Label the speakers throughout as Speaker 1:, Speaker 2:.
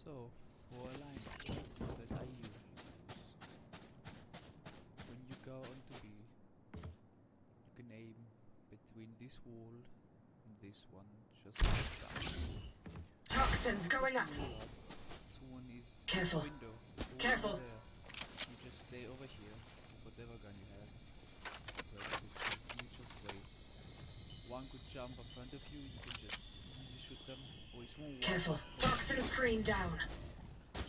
Speaker 1: So, for a lineup that I usually use, when you go onto B, you can aim between this wall and this one, just like that.
Speaker 2: Toxins going up.
Speaker 1: This one is
Speaker 2: Careful.
Speaker 1: window.
Speaker 2: Careful.
Speaker 1: There. You just stay over here with whatever gun you have. You just wait. One could jump in front of you, you can just easy shoot them. Or if someone
Speaker 2: Careful.
Speaker 1: wants,
Speaker 2: Toxin screen down.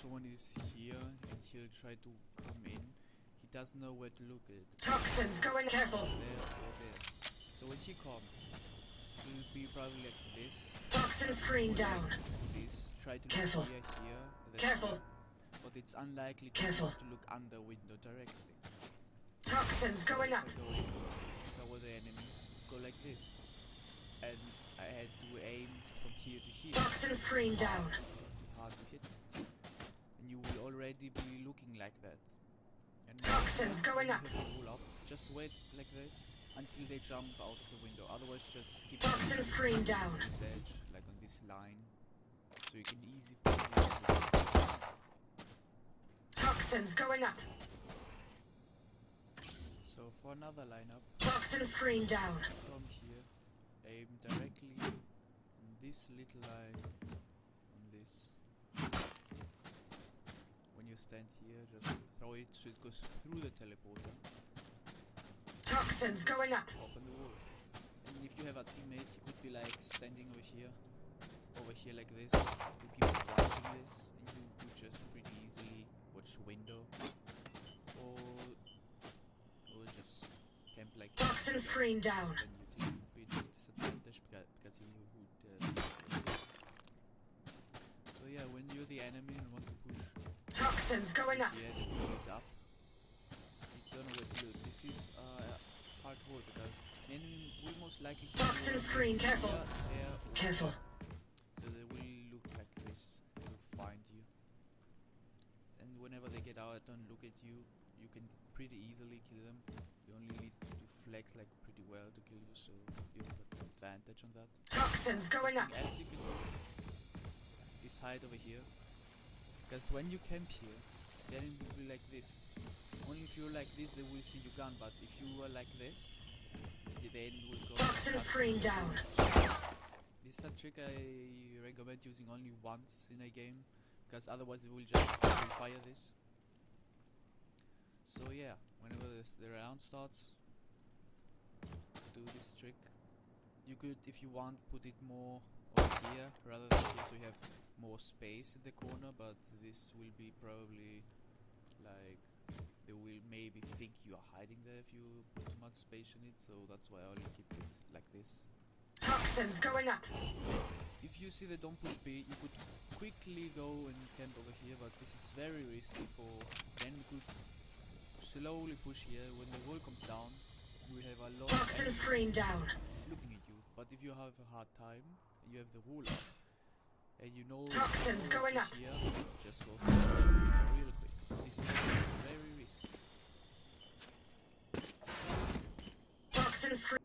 Speaker 1: someone is here and he'll try to come in. He doesn't know where to look at.
Speaker 2: Toxins going. Careful.
Speaker 1: There or there. So when he comes, he'll be probably like this.
Speaker 2: Toxin screen
Speaker 1: or
Speaker 2: down.
Speaker 1: like this. Try to look
Speaker 2: Careful.
Speaker 1: here, then
Speaker 2: Careful.
Speaker 1: here. But it's unlikely
Speaker 2: Careful.
Speaker 1: to look under window directly.
Speaker 2: Toxins going up.
Speaker 1: If I were the enemy, go like this. And I had to aim from here to here.
Speaker 2: Toxin screen down.
Speaker 1: Hard to hit. And you will already be looking like that. And
Speaker 2: Toxins going up.
Speaker 1: roll up. Just wait like this until they jump out of the window. Otherwise just keep
Speaker 2: Toxin screen down.
Speaker 1: this edge, like on this line. So you can easily put it.
Speaker 2: Toxins going up.
Speaker 1: So for another lineup,
Speaker 2: Toxin screen down.
Speaker 1: come here, aim directly on this little line, on this. When you stand here, just throw it so it goes through the teleporter.
Speaker 2: Toxins going up.
Speaker 1: Open the wall. And if you have a teammate, you could be like standing over here like this. Two people watching this, and you could just pretty easily watch window, or just camp like this.
Speaker 2: Toxin screen down.
Speaker 1: Then you take a bit disadvantage because you would. So yeah, when you're the enemy and want to push,
Speaker 2: Toxins going up.
Speaker 1: yeah, the wall is up. You don't know what to do. This is hard work because the enemy will most likely
Speaker 2: Toxin screen. Careful.
Speaker 1: there, or
Speaker 2: Careful.
Speaker 1: so they will look like this to find you. And whenever they get out and look at you, you can pretty easily kill them. You only need to flex like pretty well to kill you, so you have an advantage on that.
Speaker 2: Toxins going up.
Speaker 1: Something else you can do is hide over here. Because when you camp here, then it will be like this. Only if you're like this, they will see your gun, but if you are like this, then will go.
Speaker 2: Toxin screen down.
Speaker 1: This is a trick I recommend using only once in a game, because otherwise they will just fire this. So yeah, whenever the round starts, do this trick. You could, if you want, put it more over here rather than here, so you have more space in the corner, but this will be probably like, they will maybe think you are hiding there if you put too much space in it, so that's why I only keep it like this.
Speaker 2: Toxins going up.
Speaker 1: If you see they don't push B, you could quickly go and camp over here, but this is very risky for, then you could slowly push here. When the wall comes down, you will have a lot of
Speaker 2: Toxin
Speaker 1: enemies
Speaker 2: screen down.
Speaker 1: looking at you. But if you have a hard time, and you have the wall up, and you know
Speaker 2: Toxins going up.
Speaker 1: here, just go through them real quick. This is very risky.
Speaker 2: Toxin screen.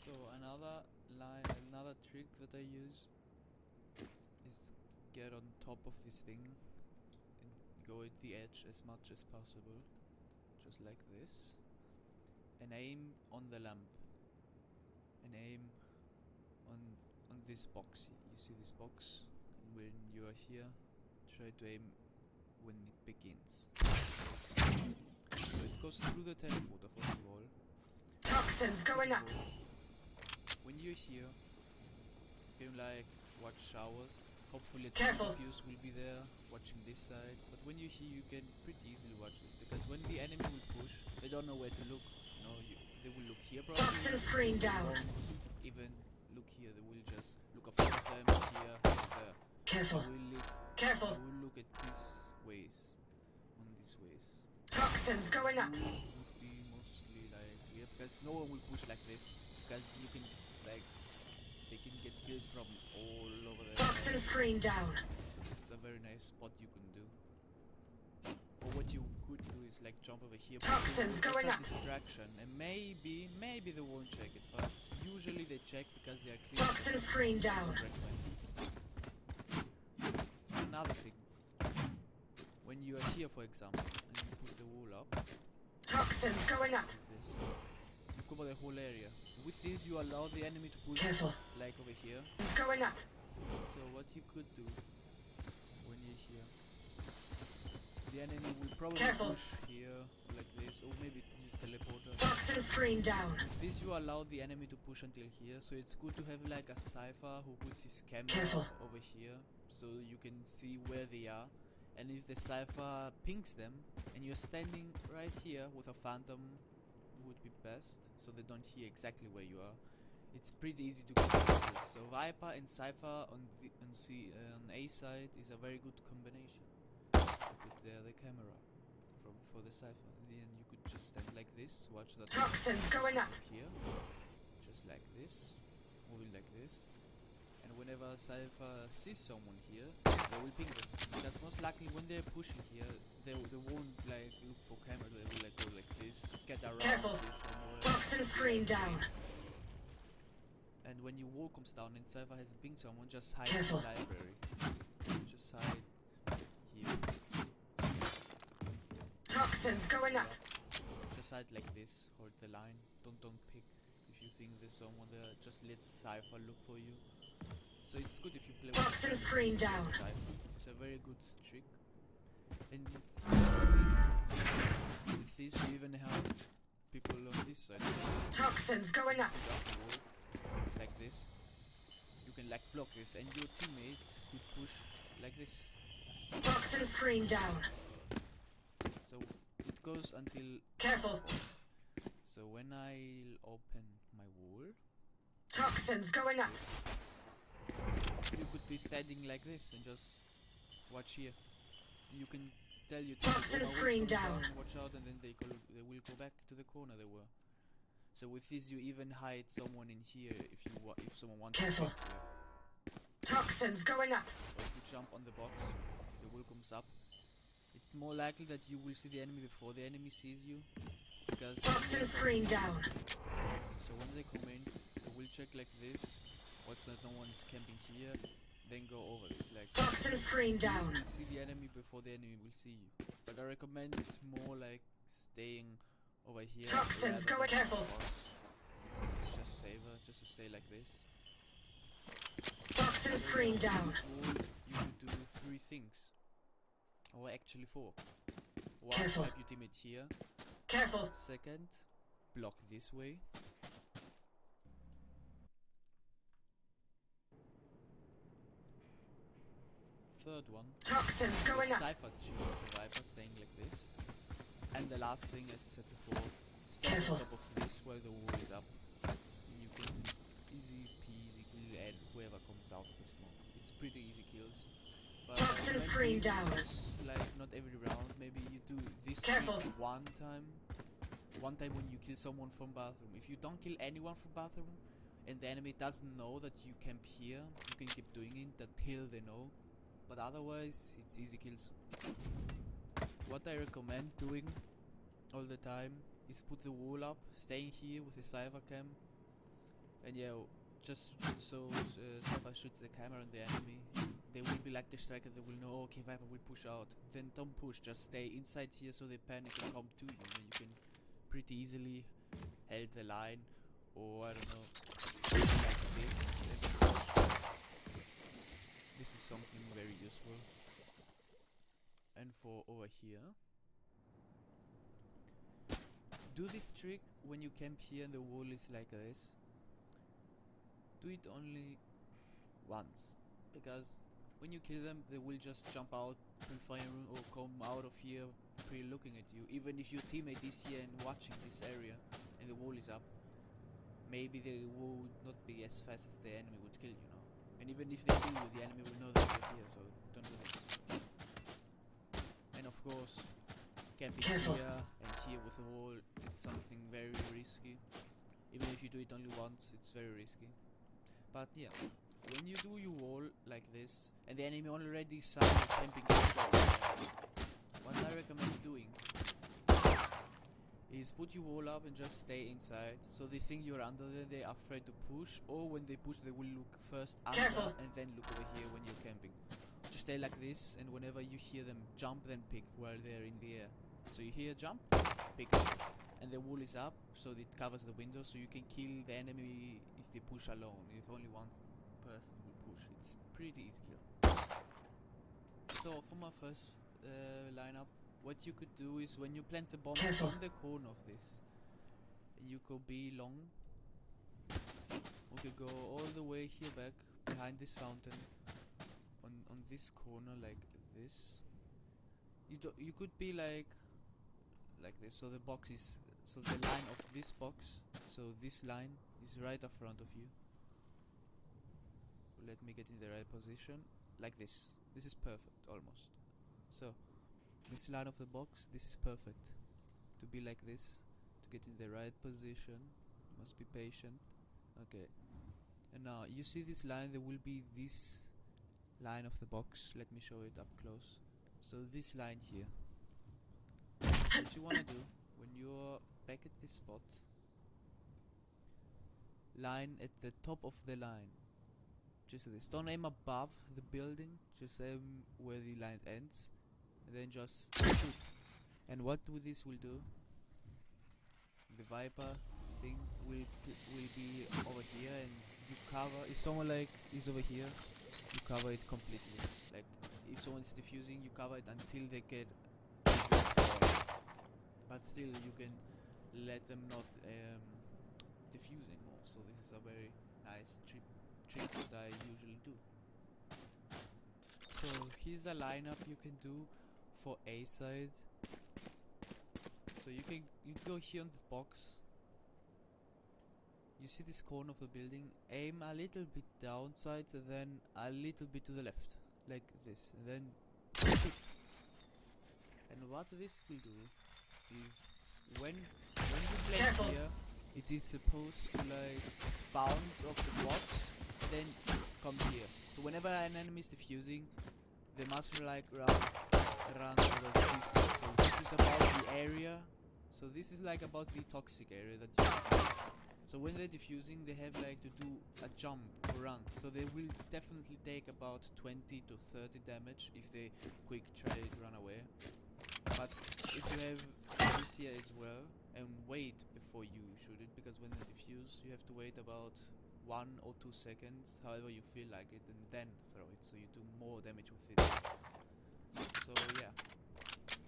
Speaker 1: So another trick that I use is get on top of this thing and go at the edge as much as possible, just like this, and aim on the lamp, and aim on this box. You see this box? And when you are here, try to aim when it begins. So it goes through the teleporter first of all.
Speaker 2: Toxins going up.
Speaker 1: When you're here, you can like watch showers. Hopefully a
Speaker 2: Careful.
Speaker 1: fuse will be there watching this side. But when you're here, you can pretty easily watch this, because when the enemy will push, they don't know where to look. You know, they will look here probably.
Speaker 2: Toxin screen
Speaker 1: They
Speaker 2: down.
Speaker 1: won't even look here. They will just look in front of them here and there.
Speaker 2: Careful. Careful.
Speaker 1: They will look at these ways, on these ways.
Speaker 2: Toxins going up.
Speaker 1: Would be mostly like here, because no one will push like this, because you can like, they can get killed from all over the
Speaker 2: Toxin screen down.
Speaker 1: So this is a very nice spot you can do. Or what you could do is like jump over here.
Speaker 2: Toxins
Speaker 1: But
Speaker 2: going
Speaker 1: it's
Speaker 2: up.
Speaker 1: a distraction, and maybe they won't check it, but usually they check because they are clear.
Speaker 2: Toxin screen down.
Speaker 1: Recommend this. another thing. When you are here, for example, and you put the wall up,
Speaker 2: Toxins going up.
Speaker 1: like this, you cover the whole area. With this, you allow the enemy to push,
Speaker 2: Careful.
Speaker 1: like over here.
Speaker 2: It's going up.
Speaker 1: So what you could do when you're here, the enemy will probably
Speaker 2: Careful.
Speaker 1: push here, like this, or maybe use teleporter.
Speaker 2: Toxin screen down.
Speaker 1: With this, you allow the enemy to push until here, so it's good to have like a Cypher who puts his camera
Speaker 2: Careful.
Speaker 1: over here, so you can see where they are. And if the Cypher pings them, and you're standing right here with a Phantom, would be best, so they don't hear exactly where you are. It's pretty easy to get this. So Viper and Cypher on A side is a very good combination. You put there the camera for the Cypher, and then you could just stand like this, watch that
Speaker 2: Toxins going up.
Speaker 1: here, just like this, moving like this. And whenever Cypher sees someone here, they will ping them. Because most likely when they're pushing here, they won't like look for camera, they will like go like this, scatter around
Speaker 2: Careful.
Speaker 1: this somewhere.
Speaker 2: Toxin screen down.
Speaker 1: And when your wall comes down and Cypher has pinged someone, just hide
Speaker 2: Careful.
Speaker 1: in the library. Just hide here.
Speaker 2: Toxins going up.
Speaker 1: Just hide like this, hold the line, don't pick. If you think there's someone there, just let Cypher look for you. So it's good if you play
Speaker 2: Toxin screen down.
Speaker 1: Cypher. This is a very good trick. And with this you even have people on this side.
Speaker 2: Toxins going up.
Speaker 1: Put up the wall, like this. You can like block this and your teammate could push like this.
Speaker 2: Toxin screen down.
Speaker 1: So it goes until
Speaker 2: Careful.
Speaker 1: this point. So when I'll open my wall,
Speaker 2: Toxins going up.
Speaker 1: you could be standing like this and just watch here. You can tell your
Speaker 2: Toxin
Speaker 1: team,
Speaker 2: screen down.
Speaker 1: watch out, and then they will go back to the corner they were. So with this, you even hide someone in here if someone wants
Speaker 2: Careful.
Speaker 1: to get here.
Speaker 2: Toxins going up.
Speaker 1: Or if you jump on the box, the wall comes up. It's more likely that you will see the enemy before the enemy sees you, because
Speaker 2: Toxin screen down.
Speaker 1: so when they come in, they will check like this, watch that no one is camping here, then go over this like
Speaker 2: Toxin screen down.
Speaker 1: you will see the enemy before the enemy will see you. But I recommend more like staying over here.
Speaker 2: Toxins,
Speaker 1: rather
Speaker 2: go
Speaker 1: than
Speaker 2: careful.
Speaker 1: on the box. It's just safer just to stay like this.
Speaker 2: Toxin screen
Speaker 1: On
Speaker 2: down.
Speaker 1: this wall, you could do 3 things, or actually 4. 1,
Speaker 2: Careful.
Speaker 1: have your teammate here.
Speaker 2: Careful.
Speaker 1: Second, block this way. Third one,
Speaker 2: Toxins going up.
Speaker 1: Cypher shield of the Viper staying like this. And the last thing, as I said before, stand
Speaker 2: Careful.
Speaker 1: on top of this where the wall is up. And you can easy peasy kill whoever comes out of the smoke. It's pretty easy kills. But
Speaker 2: Toxin
Speaker 1: maybe
Speaker 2: screen
Speaker 1: you
Speaker 2: down.
Speaker 1: use, like not every round, maybe you do this
Speaker 2: Careful.
Speaker 1: trick one time when you kill someone from bathroom. If you don't kill anyone from bathroom and the enemy doesn't know that you camp here, you can keep doing it until they know. But otherwise, it's easy kills. What I recommend doing all the time is put the wall up, staying here with the Cypher cam, and yeah, just so Cypher shoots the camera on the enemy. They will be like distracted, they will know, okay, Viper will push out. Then don't push, just stay inside here so they panic and come to you. And you can pretty easily hold the line, or I don't know, like this. This is something very useful. And for over here, do this trick when you camp here and the wall is like this. Do it only once, because when you kill them, they will just jump out pre-firing or come out of here pre-looking at you. Even if your teammate is here and watching this area and the wall is up, maybe they would not be as fast as the enemy would kill you, know. And even if they kill you, the enemy will know that you're here, so don't do this. And of course, camping
Speaker 2: Careful.
Speaker 1: here and here with the wall, it's something very risky. Even if you do it only once, it's very risky. But yeah, when you do your wall like this, and the enemy already started camping inside, what I recommend doing is put your wall up and just stay inside, so they think you're under there, they're afraid to push, or when they push they will look first under
Speaker 2: Careful.
Speaker 1: and then look over here when you're camping. Just stay like this, and whenever you hear them jump, then pick while they're in the air. So you hear jump, pick, and the wall is up, so it covers the window, so you can kill the enemy if they push alone. If only one person will push, it's pretty easy kill. So for my first lineup, what you could do is when you plant the bomb
Speaker 2: Careful.
Speaker 1: in the corner of this, you could be long. We could go all the way here back behind this fountain, on this corner like this. You could be like this. So the box is, so the line of this box, so this line is right up front of you. Let me get in the right position, like this. This is perfect, almost. So this line of the box, this is perfect. To be like this, to get in the right position, you must be patient. Okay. And now you see this line, there will be this line of the box. Let me show it up close. So this line here. What you wanna do when you're back at this spot, line at the top of the line. Just this. Don't aim above the building, just aim where the line ends, and then just shoot. And what this will do, the Viper thing will be over here, and you cover. If someone like is over here, you cover it completely. Like if someone's defusing, you cover it until they get destroyed. But still, you can let them not defuse anymore. So this is a very nice trick that I usually do. So here's a lineup you can do for A side. So you go here on this box. You see this corner of the building, aim a little bit downside and then a little bit to the left, like this, and then shoot. And what this will do is when you play here, it is supposed to like bounce off the blocks and then come here. So whenever an enemy is defusing, they must like run over this. So this is about the area. So this is like about the toxic area that you have. So when they're defusing, they have like to do a jump or run. So they will definitely take about 20 to 30 damage if they quick try to run away. But if you have this here as well, and wait before you shoot it, because when they defuse, you have to wait about 1 or 2 seconds, however you feel like it, and then throw it, so you do more damage with it. So yeah,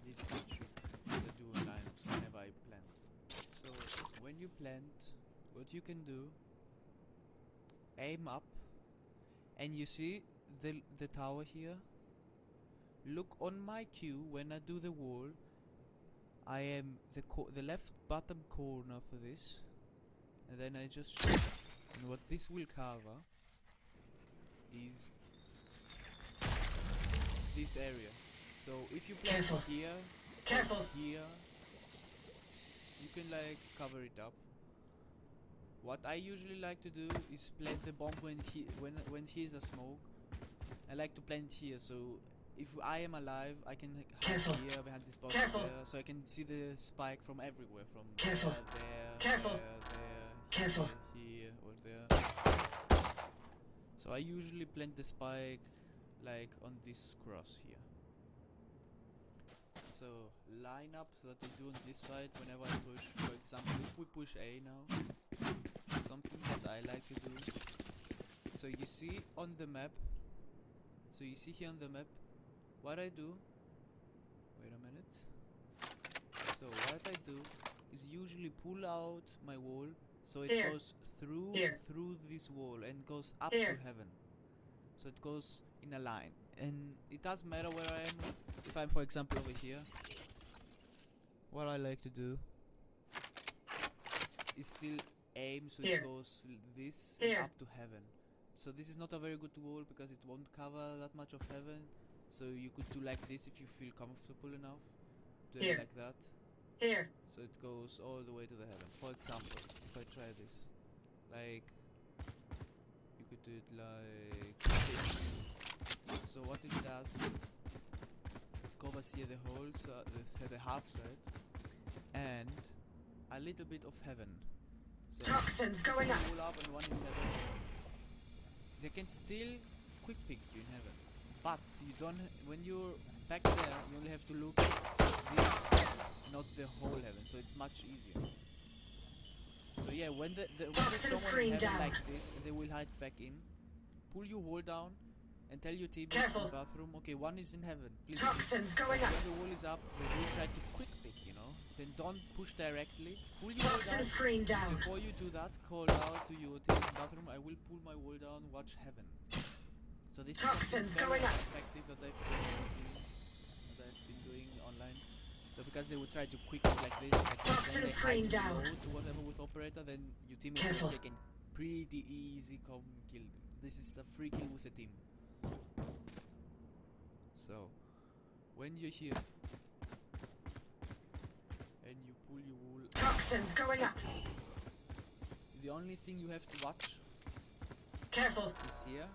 Speaker 1: this is a trick that I do in lineups whenever I plant. So when you plant, what you can do, aim up, and you see the tower here. Look on my cue when I do the wall. I am the left bottom corner for this, and then I just shoot. And what this will cover is this area. So if you plant here, here, you can like cover it up. What I usually like to do is plant the bomb when here's a smoke. I like to plant here, so if I am alive, I can hide here behind this box there, so I can see the spike from everywhere, from there, here, or there. So I usually plant the spike like on this cross here. So lineups that I do on this side whenever I push, for example, if we push A now, something that I like to do. So you see on the map, so you see here on the map, what I do, wait a minute, so what I do is usually pull out my wall, so it goes through this wall and goes up to heaven, so it goes in a line, and it doesn't matter where I am. If I'm for example over here, what I like to do is still aim so it goes this and up to heaven. So this is not a very good wall because it won't cover that much of heaven. So you could do like this if you feel comfortable enough. Do it like that. So it goes all the way to the heaven. For example, if I try this, like you could do it like this. So what it does, it covers here the whole the half side and a little bit of heaven. So
Speaker 2: toxins going up.
Speaker 1: Pull up and one is heaven. They can still quick pick you in heaven. But you don't. When you're back there, you only have to look this, not the whole heaven. So it's much easier. So yeah, when when there's someone in heaven like this, and they will hide back in, pull your wall down and tell your teammates in the bathroom, okay, one is in heaven. Please.
Speaker 2: Toxins going up.
Speaker 1: When the wall is up, they will try to quick pick, you know. Then don't push directly. Pull your wall down.
Speaker 2: Screen down.
Speaker 1: Before you do that, call out to your teammate's bathroom. I will pull my wall down. Watch heaven. So this
Speaker 2: Toxins
Speaker 1: is very
Speaker 2: going up.
Speaker 1: effective that I've been doing online. So because they would try to quick it like this, like then they
Speaker 2: screen
Speaker 1: hide
Speaker 2: down.
Speaker 1: to whatever with operator, then your teammates can pretty easy come kill them. This is a free kill with a team. So when you're here and you pull your wall,
Speaker 2: toxins going up.
Speaker 1: The only thing you have to watch is here.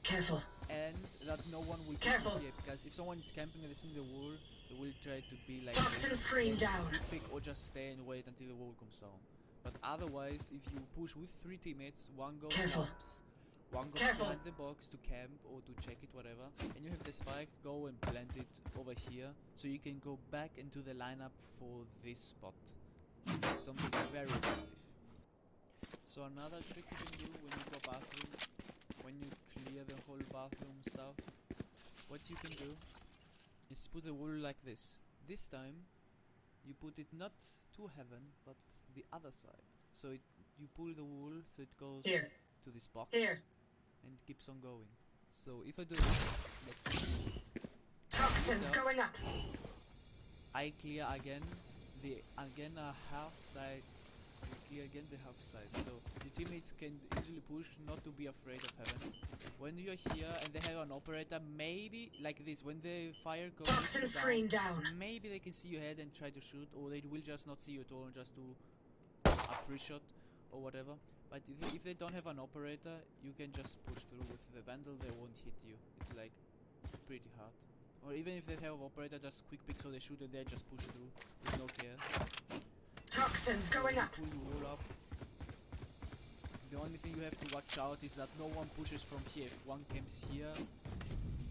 Speaker 2: Careful.
Speaker 1: And that no one will
Speaker 2: Careful.
Speaker 1: Here, because if someone is camping and is in the wall, they will try to be like
Speaker 2: toxin
Speaker 1: this,
Speaker 2: screen down.
Speaker 1: pick or just stay and wait until the wall comes down. But otherwise, if you push with 3 teammates, one goes lamps, one goes behind the box to camp or to check it, whatever, and you have the spike, go and plant it over here, so you can go back into the lineup for this spot. Something very effective. So another trick you can do when you go bathroom, when you clear the whole bathroom stuff, what you can do is put the wall like this. This time you put it not to heaven but the other side. So you pull the wall so it goes
Speaker 2: here
Speaker 1: to this box
Speaker 2: here
Speaker 1: and keeps on going. So if I do this,
Speaker 2: toxins going up.
Speaker 1: I clear again a half side. Clear again the half side, so your teammates can easily push, not to be afraid of heaven. When you're here and they have an operator, maybe like this, when the fire goes down, maybe they can see your head and try to shoot, or they will just not see you at all and just do a free shot or whatever. But if they don't have an operator, you can just push through with the vandal. They won't hit you. It's like pretty hard. Or even if they have operator, just quick pick so they shoot and they just push through with no care.
Speaker 2: Toxins going up.
Speaker 1: Pull your wall up. The only thing you have to watch out is that no one pushes from here. If one camps here,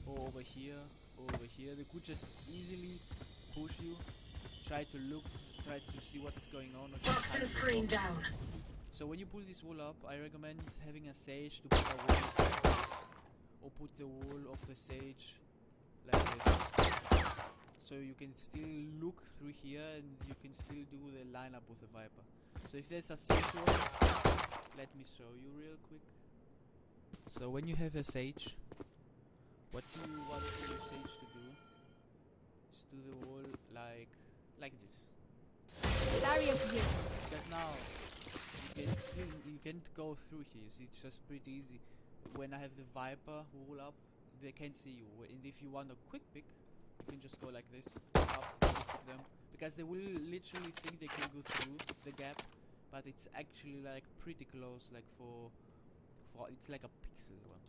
Speaker 1: or over here, or over here, they could just easily push you. Try to look, try to see what's going on.
Speaker 2: Toxin screen down.
Speaker 1: So when you pull this wall up, I recommend having a sage to put a wall like this, or put the wall of the sage like this. So you can still look through here and you can still do the lineup with the Viper. So if there's a sage wall, let me show you real quick. So when you have a sage, what you want your sage to do is do the wall like this. Because now you can't go through here. You see, it's just pretty easy. When I have the Viper wall up, they can't see you. And if you want a quick pick, you can just go like this, up, pick them, because they will literally think they can go through the gap, but it's actually like pretty close, like for it's like a pixel one.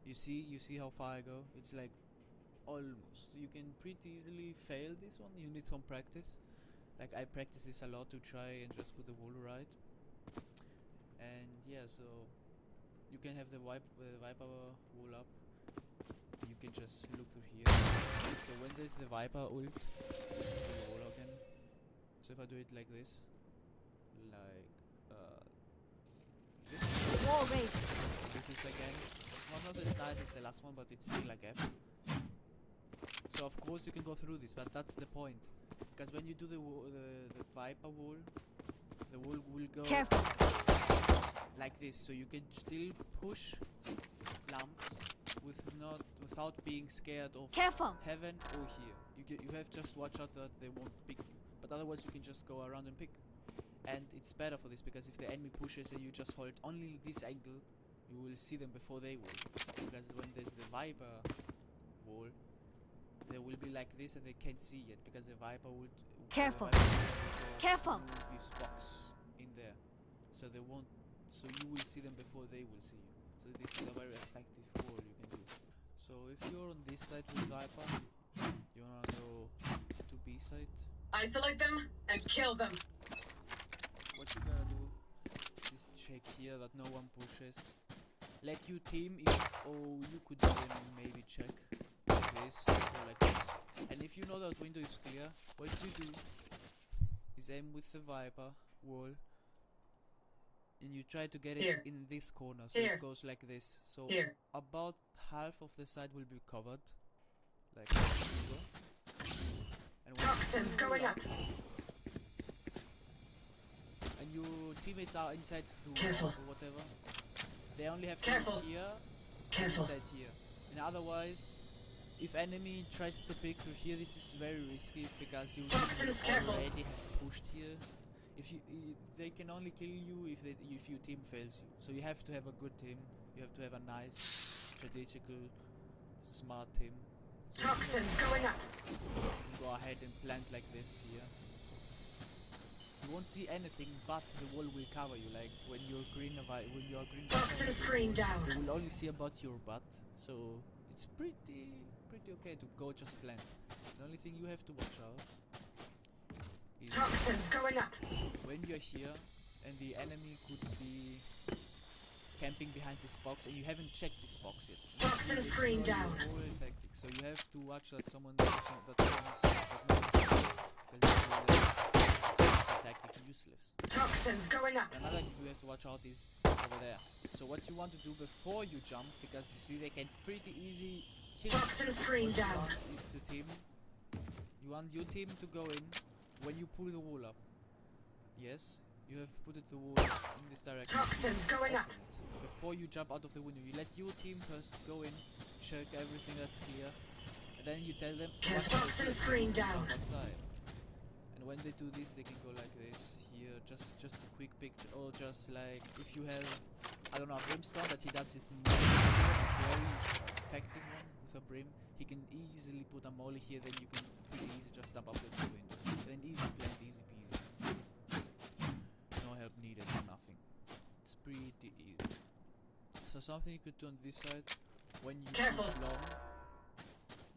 Speaker 1: You see how far I go? It's like almost. You can pretty easily fail this one. You need some practice. Like I practice this a lot to try and just put the wall right. And yeah, so you can have the Viper wall up. You can just look through here. So when there's the Viper ult, the wall again. So if I do it like this, this.
Speaker 3: Wall raised.
Speaker 1: This is again not as nice as the last one, but it's still a gap. So of course you can go through this, but that's the point. Because when you do the Viper wall, the wall will go like this. So you can still push lamps without being scared of heaven or here. You have just watch out that they won't pick you. But otherwise you can just go around and pick. And it's better for this because if the enemy pushes and you just hold only this angle, you will see them before they will. Because when there's the Viper wall, they will be like this and they can't see yet because the Viper would go this box in there. So they won't. So you will see them before they will see you. So this is a very effective wall you can do. So if you're on this side with Viper, you wanna go to B side.
Speaker 2: Isolate them and kill them.
Speaker 1: What you gotta do is check here that no one pushes. Let you team if, or you could even maybe check this, go like this. And if you know that window is clear, what you do is aim with the Viper wall, and you try to get it
Speaker 2: Here.
Speaker 1: in this corner, so
Speaker 2: Here.
Speaker 1: it goes like this. So
Speaker 2: Here.
Speaker 1: about half of the side will be covered, like so. And when
Speaker 2: Toxins
Speaker 1: you
Speaker 2: going
Speaker 1: roll
Speaker 2: up.
Speaker 1: and your teammates are inside through
Speaker 2: Careful.
Speaker 1: or whatever, they only have to
Speaker 2: Careful.
Speaker 1: look here,
Speaker 2: Careful.
Speaker 1: inside here. And otherwise, if enemy tries to pick through here, this is very risky because you
Speaker 2: Toxins, careful.
Speaker 1: already have pushed here. If you, they can only kill you if your team fails you. So you have to have a good team. You have to have a nice, strategical, smart team. So
Speaker 2: Toxins going up.
Speaker 1: you can go ahead and plant like this here. You won't see anything, but the wall will cover you. Like when you're green,
Speaker 2: Toxin screen
Speaker 1: you
Speaker 2: down.
Speaker 1: will only see about your butt. So it's pretty okay to go just plant. The only thing you have to watch out is
Speaker 2: Toxins going up.
Speaker 1: when you're here and the enemy could be camping behind this box and you haven't checked this box yet.
Speaker 2: Toxin
Speaker 1: This is
Speaker 2: screen
Speaker 1: your
Speaker 2: down.
Speaker 1: whole tactic. So you have to watch that someone because tactic useless.
Speaker 2: Toxins going up.
Speaker 1: Another thing you have to watch out is over there. So what you want to do before you jump, because you see they can pretty easy kill
Speaker 2: Toxin screen down.
Speaker 1: the team. You want your team to go in when you pull the wall up. Yes, you have put it the wall in this direction.
Speaker 2: Toxins going up.
Speaker 1: Open it. Before you jump out of the window, you let your team first go in, check everything that's clear, and then you tell them what to
Speaker 2: Toxin
Speaker 1: do.
Speaker 2: screen down.
Speaker 1: Jump outside. And when they do this, they can go like this here, just a quick picture, or just like if you have, I don't know, a brimstone that he does his molly here, it's a very effective one with a brim. He can easily put a molly here, then you can pretty easy just jump up with the window. Then easy plant, easy peasy. No help needed, nothing. It's pretty easy. So something you could do on this side, when you
Speaker 2: Careful.
Speaker 1: shoot long,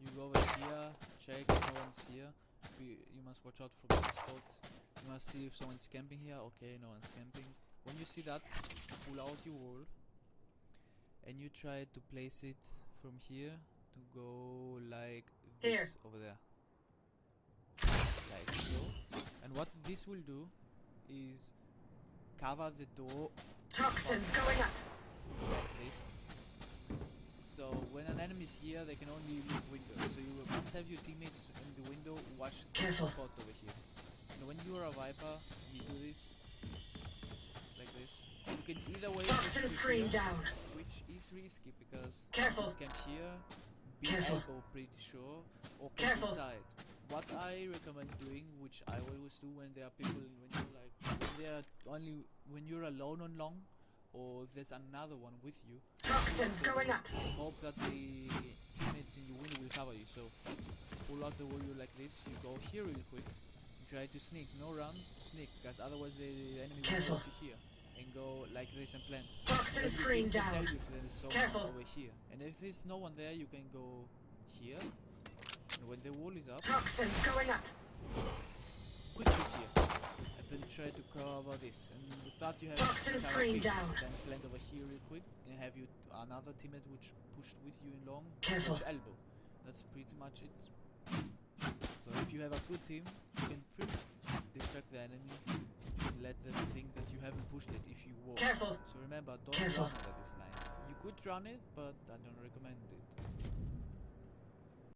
Speaker 1: you go over here, check if no one's here. You must watch out for this spot. You must see if someone's camping here. Okay, no one's camping. When you see that, pull out your wall and you try to place it from here to go like this
Speaker 2: Here.
Speaker 1: over there. Like so. And what this will do is cover the door
Speaker 2: Toxins going up.
Speaker 1: like this. So when an enemy is here, they can only look window. So you must have your teammates in the window watch this
Speaker 2: Careful.
Speaker 1: spot over here. And when you are a Viper, you do this like this. You can either way
Speaker 2: Toxin
Speaker 1: push
Speaker 2: screen
Speaker 1: here,
Speaker 2: down.
Speaker 1: which is risky because
Speaker 2: Careful.
Speaker 1: you camp here, be
Speaker 2: Careful.
Speaker 1: elbow pretty sure, or camp
Speaker 2: Careful.
Speaker 1: inside. What I recommend doing, which I always do when there are people, when you're like, when you're alone on long, or if there's another one with you,
Speaker 2: Toxins going up.
Speaker 1: hope that the teammates in your window will cover you. So pull out the wall like this, you go here real quick, and try to sneak, no run, sneak, because otherwise the enemy will
Speaker 2: Careful.
Speaker 1: go to here and go like this and plant.
Speaker 2: Toxin
Speaker 1: Then you
Speaker 2: screen
Speaker 1: can tell
Speaker 2: down.
Speaker 1: you if there is someone
Speaker 2: Careful.
Speaker 1: over here. And if there's no one there, you can go here, and when the wall is up,
Speaker 2: Toxins going up.
Speaker 1: quickly here, and then try to cover this. And with that you have
Speaker 2: Toxin
Speaker 1: cover
Speaker 2: screen
Speaker 1: here.
Speaker 2: down.
Speaker 1: Then plant over here real quick, and have you another teammate which pushed with you in long,
Speaker 2: Careful.
Speaker 1: which elbow. That's pretty much it. So if you have a good team, you can pretty distract the enemies and let them think that you haven't pushed it if you walk.
Speaker 2: Careful.
Speaker 1: So remember, don't
Speaker 2: Careful.
Speaker 1: run over this line. You could run it, but I don't recommend it.